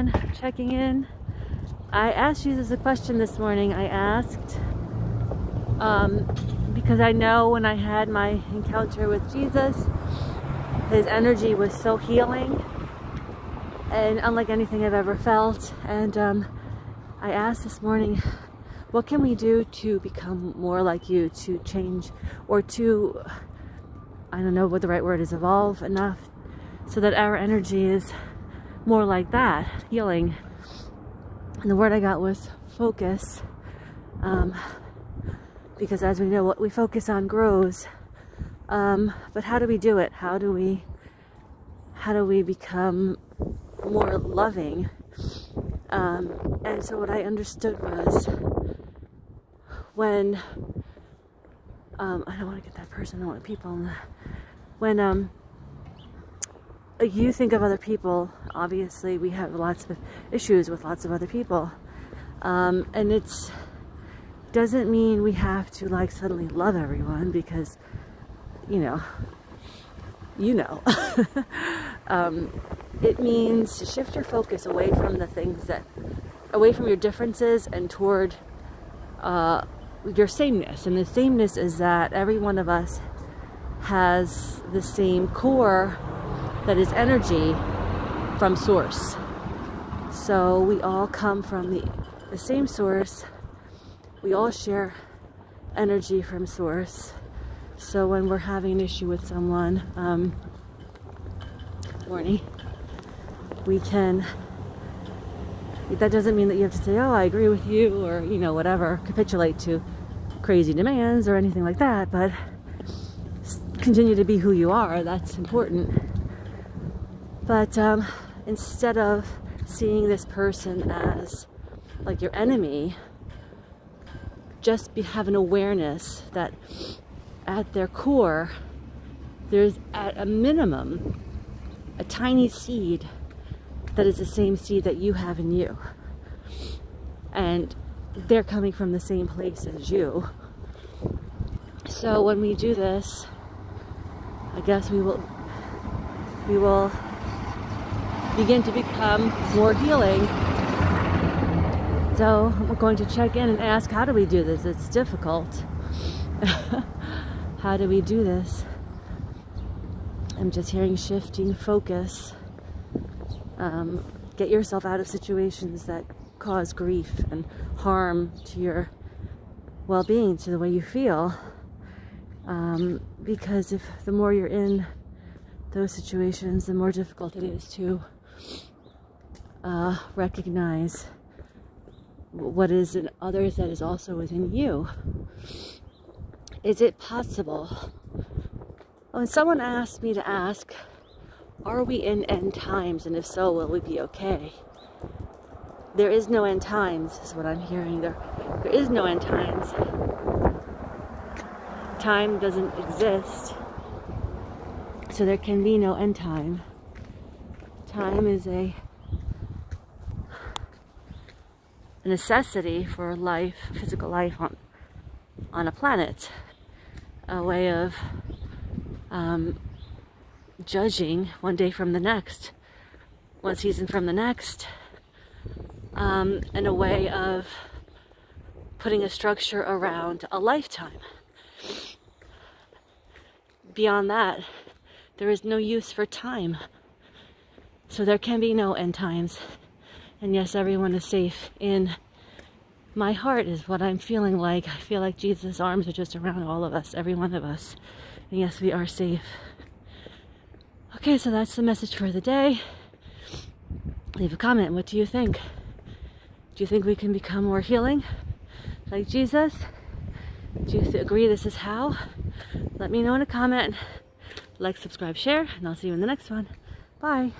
everyone, checking in. I asked Jesus a question this morning. I asked because I know when I had my encounter with Jesus, his energy was so healing and unlike anything I've ever felt. And I asked this morning, what can we do to become more like you, to change, or to, I don't know what the right word is, evolve enough so that our energy is more like that, healing. And the word I got was focus, because as we know, what we focus on grows. But how do we do it? How do we become more loving? And so what I understood was when I don't want to get that person, I don't want people. When you think of other people, obviously we have lots of issues with lots of other people, and it doesn't mean we have to like suddenly love everyone, because you know it means to shift your focus away from the things away from your differences and toward your sameness. And the sameness is that every one of us has the same core that is energy from source. So we all come from the same source. We all share energy from source. So when we're having an issue with someone, we can, that doesn't mean that you have to say, oh, I agree with you, or, you know, whatever, capitulate to crazy demands or anything like that, but continue to be who you are. That's important. But instead of seeing this person as like your enemy, just have an awareness that at their core, there's at a minimum a tiny seed that is the same seed that you have in you. And they're coming from the same place as you. So when we do this, I guess we will begin to become more healing. So I'm going to check in and ask, how do we do this? It's difficult. How do we do this? I'm just hearing shifting focus. Get yourself out of situations that cause grief and harm to your well-being, to the way you feel. Because if the more you're in those situations, the more difficult it is to recognize what is in others that is also within you. Is it possible? When someone asked me to ask, are we in end times? And if so, will we be okay? There is no end times, is what I'm hearing. There is no end times. Time doesn't exist, so there can be no end time. Time is a necessity for life, physical life on a planet. A way of judging one day from the next, one season from the next, and a way of putting a structure around a lifetime. Beyond that, there is no use for time. So there can be no end times. And yes, everyone is safe. In my heart is what I'm feeling like. I feel like Jesus' arms are just around all of us, every one of us. And yes, we are safe. Okay, so that's the message for the day. Leave a comment. What do you think? Do you think we can become more healing like Jesus? Do you agree this is how? Let me know in a comment. Like, subscribe, share, and I'll see you in the next one. Bye.